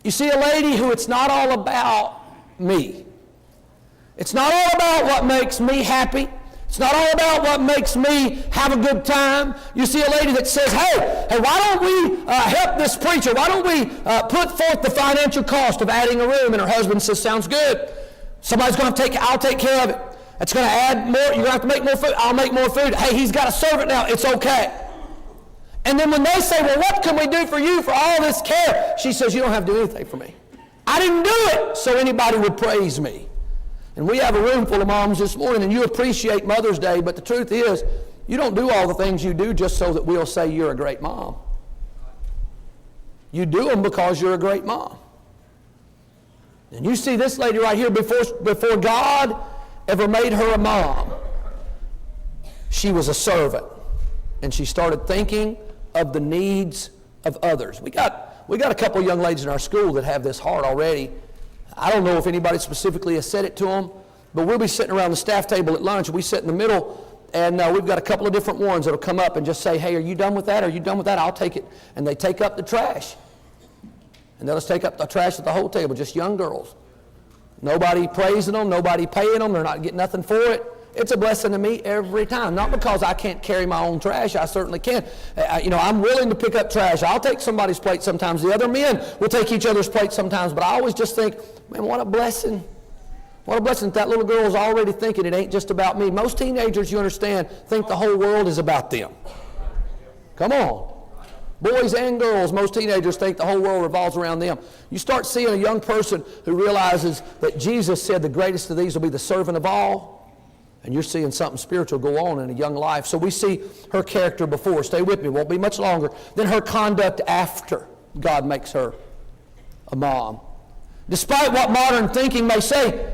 You see a lady who it's not all about me. It's not all about what makes me happy. It's not all about what makes me have a good time. You see a lady that says, hey, why don't we help this preacher? Why don't we put forth the financial cost of adding a room? And her husband says, sounds good. Somebody's going to I'll take care of it. It's going to add more. You're going to have to make more food. I'll make more food. Hey, he's got a servant now. It's okay. And then when they say, well, what can we do for you for all this care? She says, you don't have to do anything for me. I didn't do it so anybody would praise me. And we have a room full of moms this morning, and you appreciate Mother's Day, but the truth is, you don't do all the things you do just so that we'll say you're a great mom. You do them because you're a great mom. And you see this lady right here, before God ever made her a mom, she was a servant. And she started thinking of the needs of others. We got a couple of young ladies in our school that have this heart already. I don't know if anybody specifically has said it to them, but we'll be sitting around the staff table at lunch. We sit in the middle, and we've got a couple of different ones that will come up and just say, hey, are you done with that? Are you done with that? I'll take it. And they take up the trash. And they'll just take up the trash at the whole table, just young girls. Nobody praising them, nobody paying them, they're not getting nothing for it. It's a blessing to me every time. Not because I can't carry my own trash. I certainly can. I'm willing to pick up trash. I'll take somebody's plate sometimes. The other men will take each other's plate sometimes. But I always just think, man, what a blessing. What a blessing that little girl is already thinking it ain't just about me. Most teenagers, you understand, think the whole world is about them. Come on. Boys and girls, most teenagers think the whole world revolves around them. You start seeing a young person who realizes that Jesus said the greatest of these will be the servant of all. And you're seeing something spiritual go on in a young life. So we see her character before. Stay with me. It won't be much longer. Then her conduct after God makes her a mom. Despite what modern thinking may say,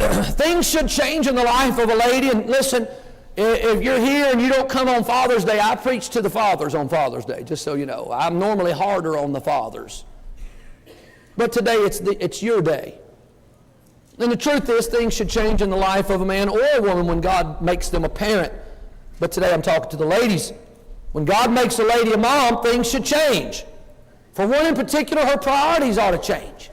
things should change in the life of a lady. And listen, if you're here and you don't come on Father's Day, I preach to the fathers on Father's Day, just so you know. I'm normally harder on the fathers. But today it's your day. And the truth is, things should change in the life of a man or a woman when God makes them a parent. But today I'm talking to the ladies. When God makes a lady a mom, things should change. For one in particular, her priorities ought to change.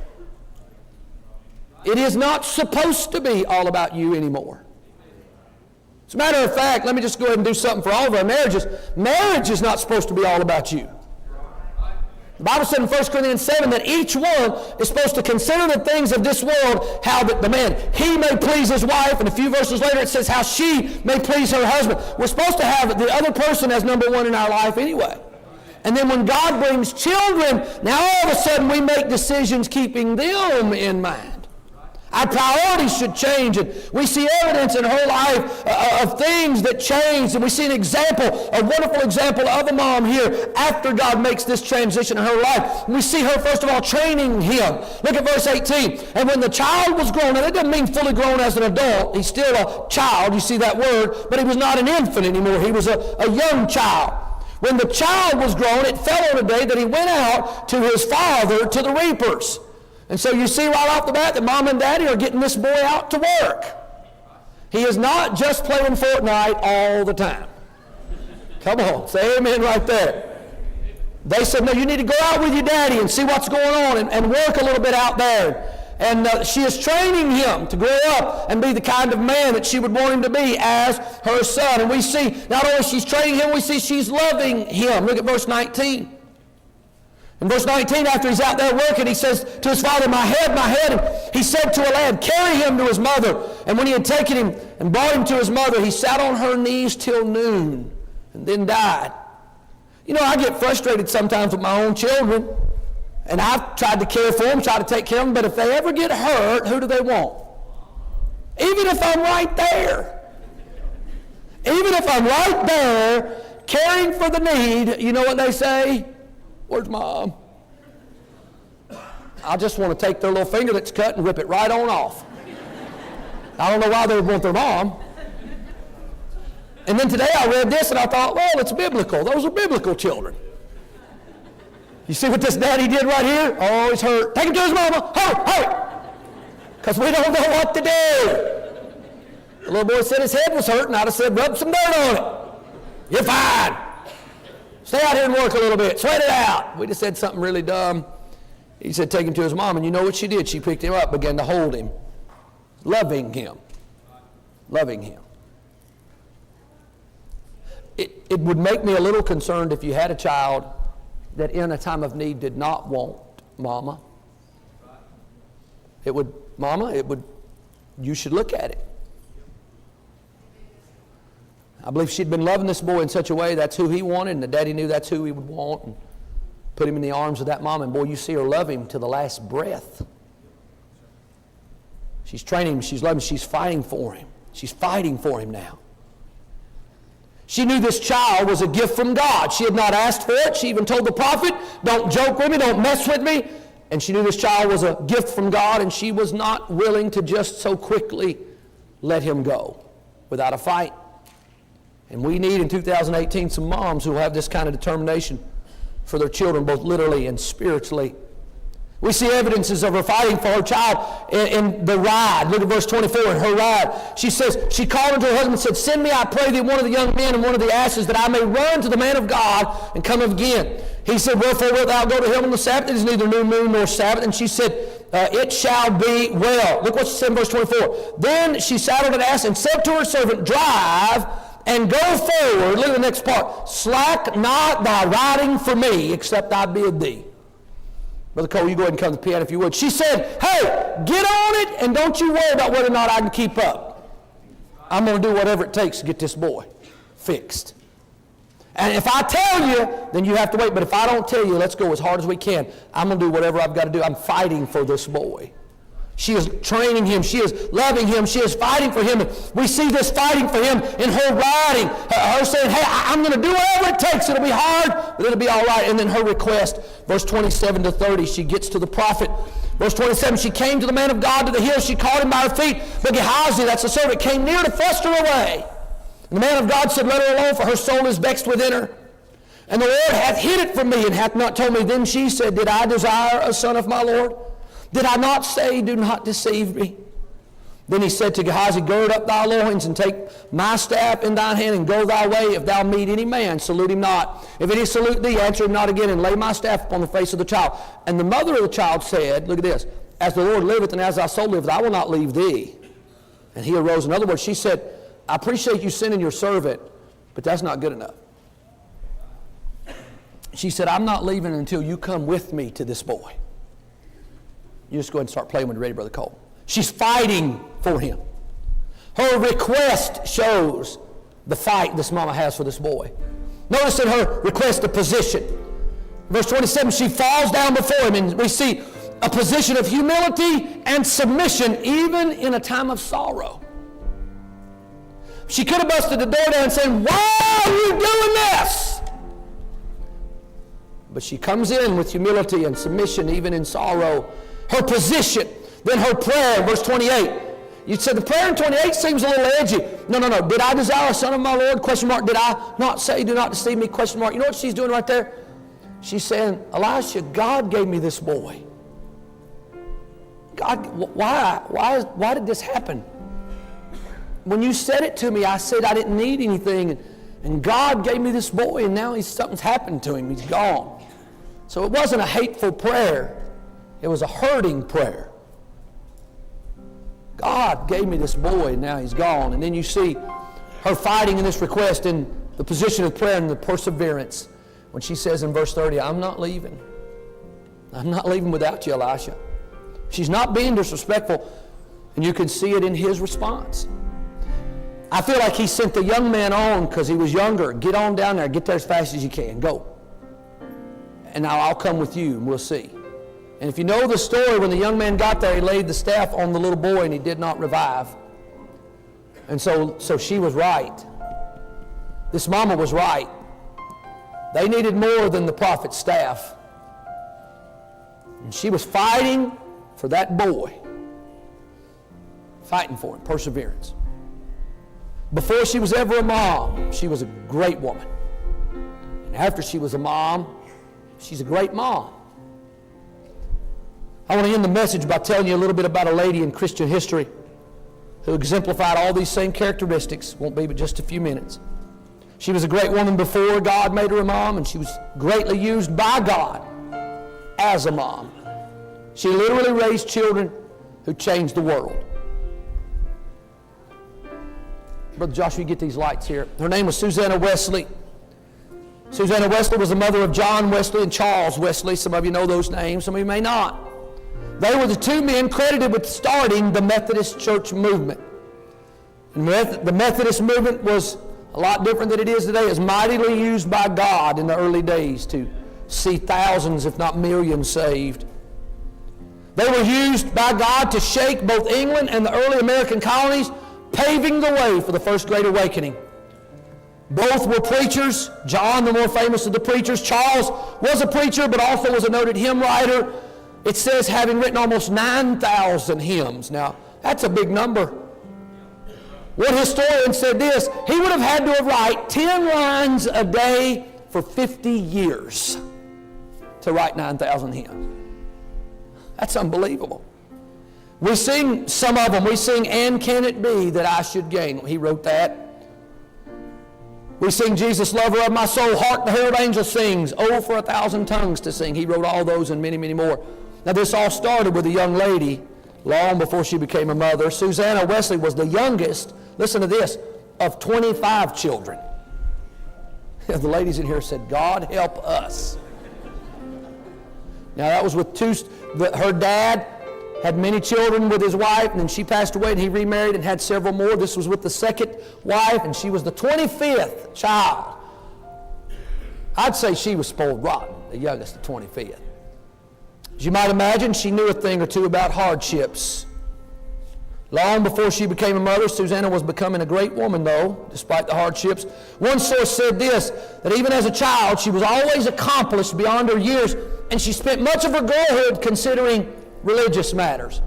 It is not supposed to be all about you anymore. As a matter of fact, let me just go ahead and do something for all of our marriages. Marriage is not supposed to be all about you. The Bible said in 1 Corinthians 7 that each one is supposed to consider the things of this world, how that the man, he may please his wife, and a few verses later it says how she may please her husband. We're supposed to have the other person as number one in our life anyway. And then when God brings children, now all of a sudden we make decisions keeping them in mind. Our priorities should change, and we see evidence in her life of things that changed, and we see an example, a wonderful example of a mom here after God makes this transition in her life. We see her, first of all, training him. Look at verse 18. And when the child was grown, and that doesn't mean fully grown as an adult. He's still a child, you see that word, but he was not an infant anymore. He was a young child. When the child was grown, it fell on a day that he went out to his father to the reapers. And so you see right off the bat that Mom and Daddy are getting this boy out to work. He is not just playing Fortnite all the time. Come on, say amen right there. They said, no, you need to go out with your daddy and see what's going on and work a little bit out there. And she is training him to grow up and be the kind of man that she would want him to be as her son. And we see not only she's training him, we see she's loving him. Look at verse 19. In verse 19, after he's out there working, he says to his father, my head, my head. And he said to a lad, carry him to his mother. And when he had taken him and brought him to his mother, he sat on her knees till noon and then died. You know, I get frustrated sometimes with my own children. And I've tried to care for them, tried to take care of them. But if they ever get hurt, who do they want? Even if I'm right there. Even if I'm right there, caring for the need, you know what they say? Where's Mom? I just want to take their little finger that's cut and rip it right on off. I don't know why they would want their mom. And then today I read this and I thought, well, it's biblical. Those are biblical children. You see what this daddy did right here? Oh, he's hurt. Take him to his mama. Hurry, hurry. Because we don't know what to do. The little boy said his head was hurting. I'd have said, rub some dirt on it. You're fine. Stay out here and work a little bit. Sweat it out. We just said something really dumb. He said, take him to his mom. And you know what she did? She picked him up, began to hold him, loving him. Loving him. It would make me a little concerned if you had a child that in a time of need did not want mama. You should look at it. I believe she'd been loving this boy in such a way that's who he wanted, and the daddy knew that's who he would want, and put him in the arms of that mom, and boy, you see her love him to the last breath. She's training him, she's loving him, she's fighting for him. She's fighting for him now. She knew this child was a gift from God. She had not asked for it. She even told the prophet, don't joke with me, don't mess with me. And she knew this child was a gift from God, and she was not willing to just so quickly let him go without a fight. And we need in 2018 some moms who will have this kind of determination for their children, both literally and spiritually. We see evidences of her fighting for her child in the ride. Look at verse 24 in her ride. She says, she called unto her husband and said, send me, I pray thee, one of the young men and one of the asses, that I may run to the man of God and come again. He said, wherefore wilt thou go to him on the Sabbath? It is neither new moon nor Sabbath. And she said, it shall be well. Look what she said in verse 24. Then she saddled an ass and said to her servant, drive and go forward. Look at the next part. Slack not thy riding for me, except I bid thee. Brother Cole, you go ahead and come to the piano if you would. She said, hey, get on it and don't you worry about whether or not I can keep up. I'm going to do whatever it takes to get this boy fixed. And if I tell you, then you have to wait. But if I don't tell you, let's go as hard as we can. I'm going to do whatever I've got to do. I'm fighting for this boy. She is training him. She is loving him. She is fighting for him. And we see this fighting for him in her riding. Her saying, hey, I'm going to do whatever it takes. It'll be hard, but it'll be all right. And then her request, verse 27 to 30, she gets to the prophet. Verse 27, she came to the man of God to the hill. She caught him by her feet. But Gehazi, that's the servant, came near to thrust her away. And the man of God said, let her alone, for her soul is vexed within her. And the Lord hath hid it from me, and hath not told me. Then she said, did I desire a son of my Lord? Did I not say, do not deceive me? Then he said to Gehazi, gird up thy loins and take my staff in thine hand and go thy way. If thou meet any man, salute him not. If any salute thee, answer him not again, and lay my staff upon the face of the child. And the mother of the child said, look at this, as the Lord liveth and as thy soul liveth, I will not leave thee. And he arose. In other words, she said, I appreciate you sending your servant, but that's not good enough. She said, I'm not leaving until you come with me to this boy. You just go ahead and start playing when you're ready, Brother Cole. She's fighting for him. Her request shows the fight this mama has for this boy. Notice in her request the position. Verse 27, she falls down before him, and we see a position of humility and submission even in a time of sorrow. She could have busted the door down and said, why are you doing this? But she comes in with humility and submission even in sorrow. Her position, then her prayer, verse 28. You said the prayer in 28 seems a little edgy. No. Did I desire a son of my Lord? Question mark. Did I not say, do not deceive me? Question mark. You know what she's doing right there? She's saying, Elisha, God gave me this boy. God, why did this happen? When you said it to me, I said I didn't need anything. And God gave me this boy, and now something's happened to him. He's gone. So it wasn't a hateful prayer. It was a hurting prayer. God gave me this boy, and now he's gone. And then you see her fighting in this request in the position of prayer and the perseverance when she says in verse 30, I'm not leaving. I'm not leaving without you, Elisha. She's not being disrespectful, and you can see it in his response. I feel like he sent the young man on because he was younger. Get on down there. Get there as fast as you can. Go. And now I'll come with you, and we'll see. And if you know the story, when the young man got there, he laid the staff on the little boy, and he did not revive. And so she was right. This mama was right. They needed more than the prophet's staff. And she was fighting for that boy. Fighting for him. Perseverance. Before she was ever a mom, she was a great woman. And after she was a mom, she's a great mom. I want to end the message by telling you a little bit about a lady in Christian history who exemplified all these same characteristics. Won't be but just a few minutes. She was a great woman before God made her a mom, and she was greatly used by God as a mom. She literally raised children who changed the world. Brother Joshua, you get these lights here. Her name was Susanna Wesley. Susanna Wesley was the mother of John Wesley and Charles Wesley. Some of you know those names, some of you may not. They were the two men credited with starting the Methodist church movement. The Methodist movement was a lot different than it is today. It was mightily used by God in the early days to see thousands, if not millions, saved. They were used by God to shake both England and the early American colonies, paving the way for the First Great Awakening. Both were preachers. John, the more famous of the preachers. Charles was a preacher, but also was a noted hymn writer. It says having written almost 9,000 hymns. Now, that's a big number. One historian said this: he would have had to write 10 lines a day for 50 years to write 9,000 hymns. That's unbelievable. We sing some of them. We sing, "And Can It Be That I Should Gain?" He wrote that. We sing, "Jesus, Lover of My Soul." "Hark the Herald Angel Sings." "Oh, for 1,000 tongues to sing." He wrote all those and many, many more. Now, this all started with a young lady long before she became a mother. Susanna Wesley was the youngest, listen to this, of 25 children. The ladies in here said, "God help us." Now, that was with her dad had many children with his wife, and then she passed away, and he remarried and had several more. This was with the second wife, and she was the 25th child. I'd say she was spoiled rotten, the youngest, the 25th. As you might imagine, she knew a thing or two about hardships. Long before she became a mother, Susanna was becoming a great woman, though, despite the hardships. One source said this, that even as a child, she was always accomplished beyond her years, and she spent much of her girlhood considering religious matters.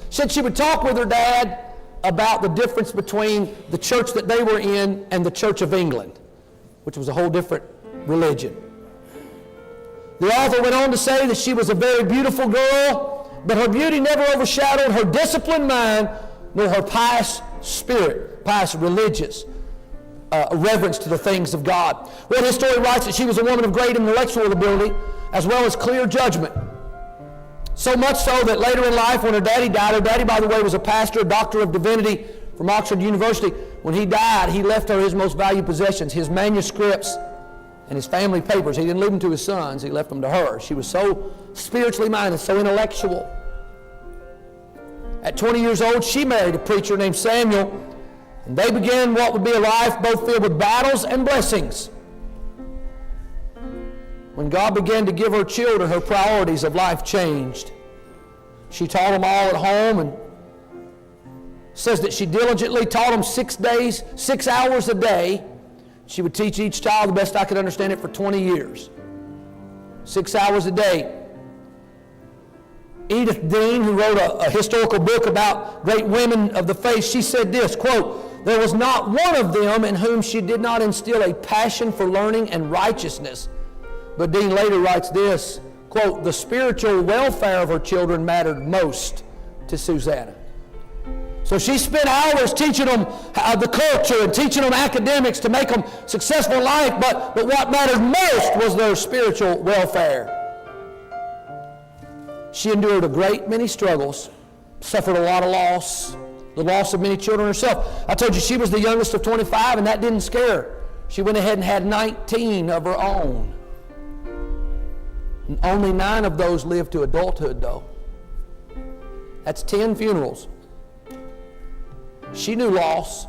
She said she would talk with her dad about the difference between the church that they were in and the Church of England, which was a whole different religion. The author went on to say that she was a very beautiful girl, but her beauty never overshadowed her disciplined mind nor her pious spirit, pious religious reverence to the things of God. One historian writes that she was a woman of great intellectual ability as well as clear judgment. So much so that later in life, when her daddy died, her daddy, by the way, was a pastor, a doctor of divinity from Oxford University. When he died, he left her his most valued possessions, his manuscripts and his family papers. He didn't leave them to his sons, he left them to her. She was so spiritually minded, so intellectual. At 20 years old, she married a preacher named Samuel, and they began what would be a life both filled with battles and blessings. When God began to give her children, her priorities of life changed. She taught them all at home, and says that she diligently taught them 6 hours a day. She would teach each child, the best I could understand it, for 20 years. 6 hours a day. Edith Dean, who wrote a historical book about great women of the faith, she said this, quote, "There was not one of them in whom she did not instill a passion for learning and righteousness." But Dean later writes this, quote, "The spiritual welfare of her children mattered most to Susanna." So she spent hours teaching them the culture and teaching them academics to make them successful in life, but what mattered most was their spiritual welfare. She endured a great many struggles, suffered a lot of loss, the loss of many children herself. I told you she was the youngest of 25, and that didn't scare her. She went ahead and had 19 of her own. And only 9 of those lived to adulthood, though. That's 10 funerals. She knew loss.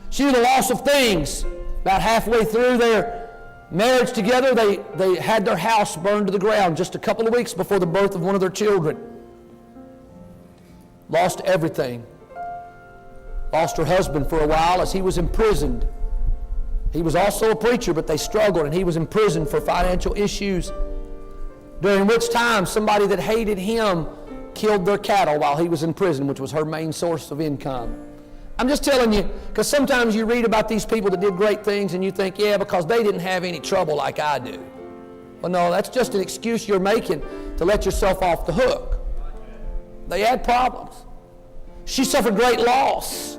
She knew the loss of things. About halfway through their marriage together, they had their house burned to the ground just a couple of weeks before the birth of one of their children. Lost everything. Lost her husband for a while as he was imprisoned. He was also a preacher, but they struggled, and he was imprisoned for financial issues, during which time somebody that hated him killed their cattle while he was in prison, which was her main source of income. I'm just telling you, because sometimes you read about these people that did great things and you think, yeah, because they didn't have any trouble like I do. Well, no, that's just an excuse you're making to let yourself off the hook. They had problems. She suffered great loss.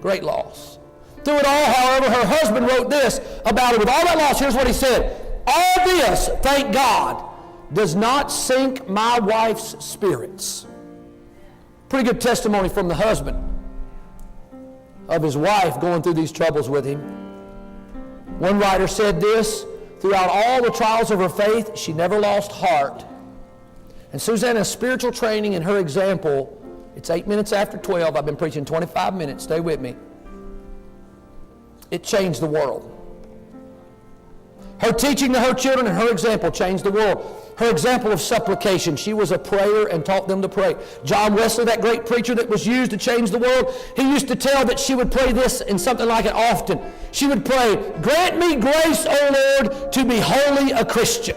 Great loss. Through it all, however, her husband wrote this about it. With all that loss, here's what he said. "All this, thank God, does not sink my wife's spirits. Pretty good testimony from the husband of his wife going through these troubles with him. One writer said this, throughout all the trials of her faith, she never lost heart. And Susanna's spiritual training and her example, it's 8 minutes after 12. I've been preaching 25 minutes. Stay with me. It changed the world. Her teaching to her children and her example changed the world. Her example of supplication. She was a prayer and taught them to pray. John Wesley, that great preacher that was used to change the world, he used to tell that she would pray this and something like it often. She would pray, "Grant me grace, O Lord, to be wholly a Christian."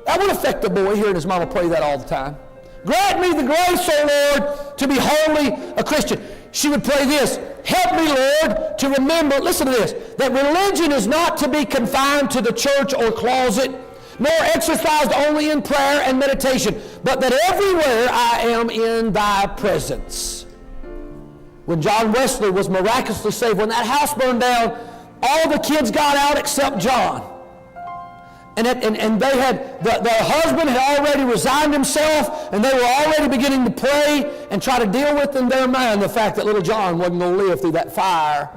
That would affect the boy hearing his mama pray that all the time. "Grant me the grace, O Lord, to be wholly a Christian." She would pray this, "Help me, Lord, to remember," listen to this, "that religion is not to be confined to the church or closet, nor exercised only in prayer and meditation, but that everywhere I am in thy presence." When John Wesley was miraculously saved, when that house burned down, all the kids got out except John. And they had, the husband had already resigned himself, and they were already beginning to pray and try to deal with in their mind the fact that little John wasn't going to live through that fire.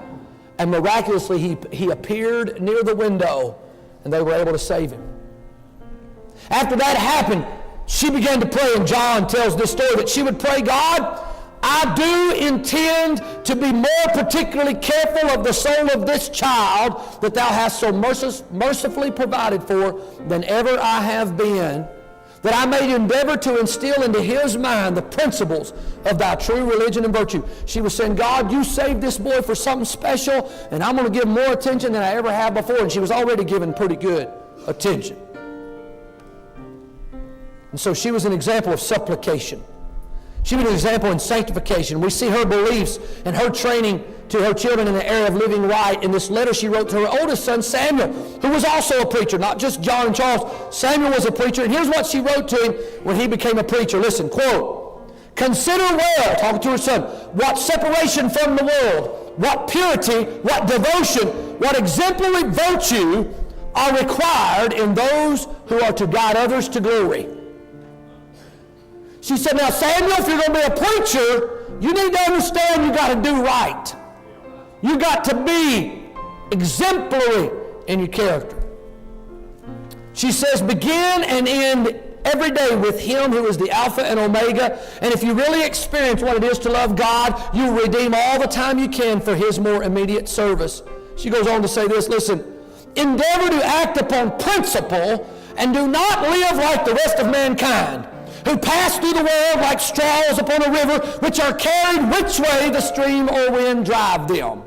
And miraculously, he appeared near the window, and they were able to save him. After that happened, she began to pray, and John tells this story that she would pray, "God, I do intend to be more particularly careful of the soul of this child that thou hast so mercifully provided for than ever I have been, that I may endeavor to instill into his mind the principles of thy true religion and virtue." She was saying, "God, you saved this boy for something special, and I'm going to give more attention than I ever have before." And she was already giving pretty good attention. And so she was an example of supplication. She was an example in sanctification. We see her beliefs and her training to her children in the area of living right in this letter she wrote to her oldest son, Samuel, who was also a preacher, not just John and Charles. Samuel was a preacher, and here's what she wrote to him when he became a preacher. Listen, quote, "Consider well," talking to her son, "what separation from the world, what purity, what devotion, what exemplary virtue are required in those who are to guide others to glory." She said, "Now, Samuel, if you're going to be a preacher, you need to understand you got to do right. You got to be exemplary in your character." She says, "Begin and end every day with Him who is the Alpha and Omega. And if you really experience what it is to love God, you redeem all the time you can for His more immediate service." She goes on to say this, listen, "Endeavor to act upon principle and do not live like the rest of mankind, who pass through the world like straws upon a river, which are carried which way the stream or wind drive them."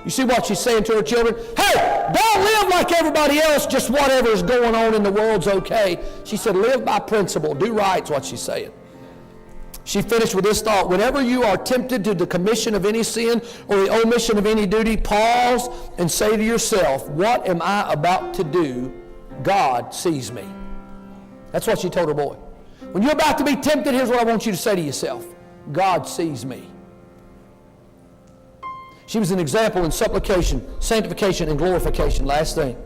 You see what she's saying to her children? Hey, don't live like everybody else, just whatever's going on in the world's okay. She said, live by principle. Do right's what she's saying. She finished with this thought: whenever you are tempted to the commission of any sin or the omission of any duty, pause and say to yourself, what am I about to do? God sees me. That's what she told her boy. When you're about to be tempted, here's what I want you to say to yourself: God sees me. She was an example in supplication, sanctification, and glorification. Last thing.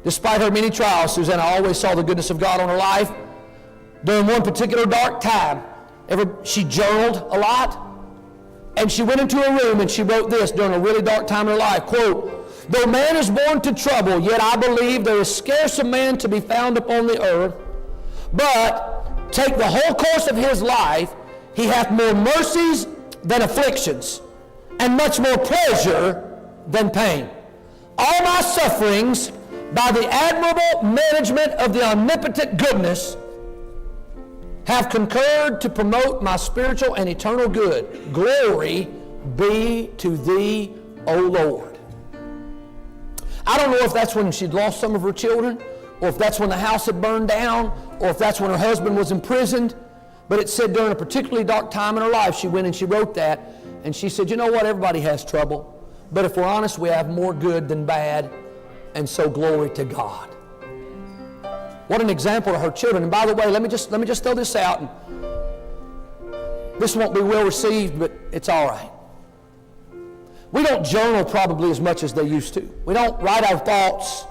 Despite her many trials, Susanna always saw the goodness of God on her life. During one particular dark time, she journaled a lot, and she went into a room and she wrote this during a really dark time in her life, quote, "Though man is born to trouble, yet I believe there is scarce a man to be found upon the earth, but take the whole course of his life, he hath more mercies than afflictions, and much more pleasure than pain. All my sufferings, by the admirable management of the omnipotent goodness, have concurred to promote my spiritual and eternal good. Glory be to thee, O Lord." I don't know if that's when she'd lost some of her children, or if that's when the house had burned down, or if that's when her husband was imprisoned. But it said during a particularly dark time in her life, she went and she wrote that, and she said, you know what, everybody has trouble, but if we're honest, we have more good than bad, and so glory to God. What an example to her children. And by the way, let me just throw this out, and this won't be well received, but it's all right. We don't journal probably as much as they used to. We don't write our thoughts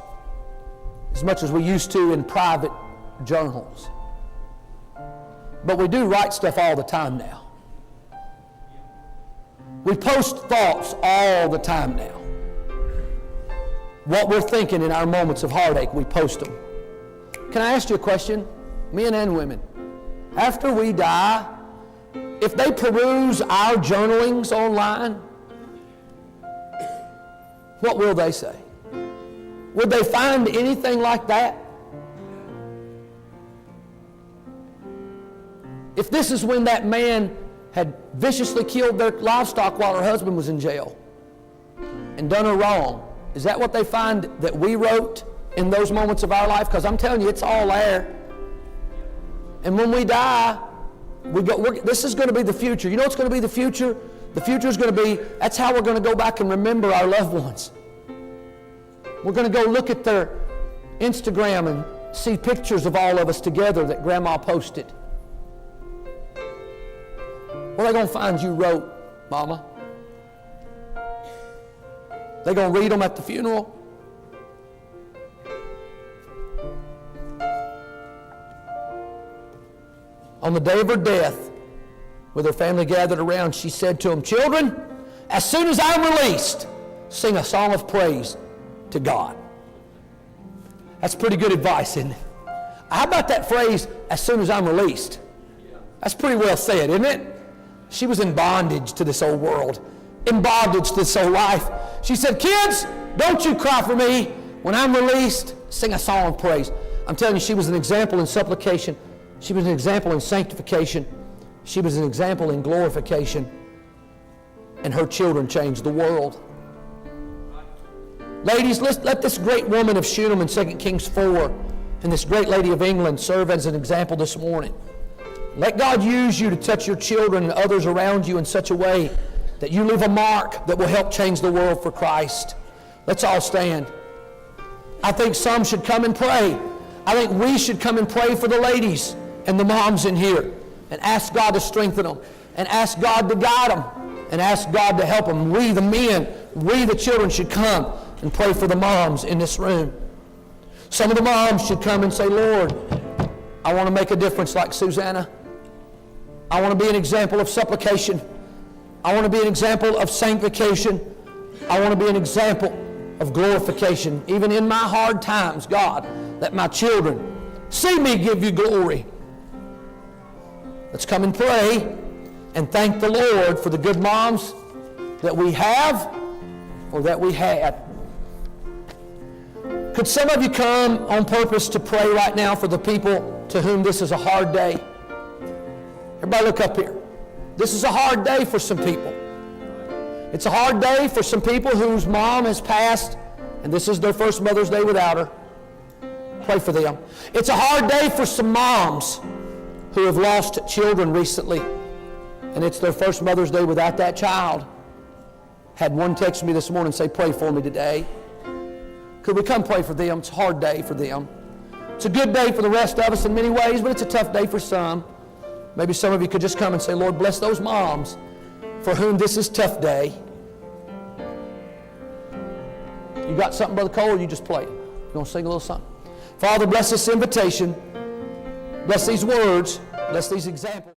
as much as we used to in private journals. But we do write stuff all the time now. We post thoughts all the time now. What we're thinking in our moments of heartache, we post them. Can I ask you a question? Men and women. After we die, if they peruse our journalings online, what will they say? Would they find anything like that? If this is when that man had viciously killed their livestock while her husband was in jail and done her wrong, is that what they find that we wrote in those moments of our life? Because I'm telling you, it's all there. And when we die, this is going to be the future. You know what's going to be the future? The future is going to be, that's how we're going to go back and remember our loved ones. We're going to go look at their Instagram and see pictures of all of us together that Grandma posted. What are they going to find you wrote, Mama? They going to read them at the funeral? On the day of her death, with her family gathered around, she said to them, "Children, as soon as I'm released, sing a song of praise to God." That's pretty good advice, isn't it? How about that phrase, "as soon as I'm released"? That's pretty well said, isn't it? She was in bondage to this old world, in bondage to this old life. She said, "Kids, don't you cry for me. When I'm released, sing a song of praise." I'm telling you, she was an example in supplication. She was an example in sanctification. She was an example in glorification. And her children changed the world. Ladies, let this great woman of Shunem in 2 Kings 4 and this great lady of England serve as an example this morning. Let God use you to touch your children and others around you in such a way that you leave a mark that will help change the world for Christ. Let's all stand. I think some should come and pray. I think we should come and pray for the ladies and the moms in here and ask God to strengthen them and ask God to guide them and ask God to help them. We, the men, we, the children, should come and pray for the moms in this room. Some of the moms should come and say, "Lord, I want to make a difference like Susanna. I want to be an example of supplication. I want to be an example of sanctification. I want to be an example of glorification. Even in my hard times, God, let my children see me give you glory." Let's come and pray and thank the Lord for the good moms that we have or that we had. Could some of you come on purpose to pray right now for the people to whom this is a hard day? Everybody look up here. This is a hard day for some people. It's a hard day for some people whose mom has passed and this is their first Mother's Day without her. Pray for them. It's a hard day for some moms who have lost children recently and it's their first Mother's Day without that child. Had one text me this morning and say, "Pray for me today." Could we come pray for them? It's a hard day for them. It's a good day for the rest of us in many ways, but it's a tough day for some. Maybe some of you could just come and say, "Lord, bless those moms for whom this is a tough day." You got something, Brother Cole, or you just play it? You want to sing a little something? Father, bless this invitation. Bless these words. Bless these examples.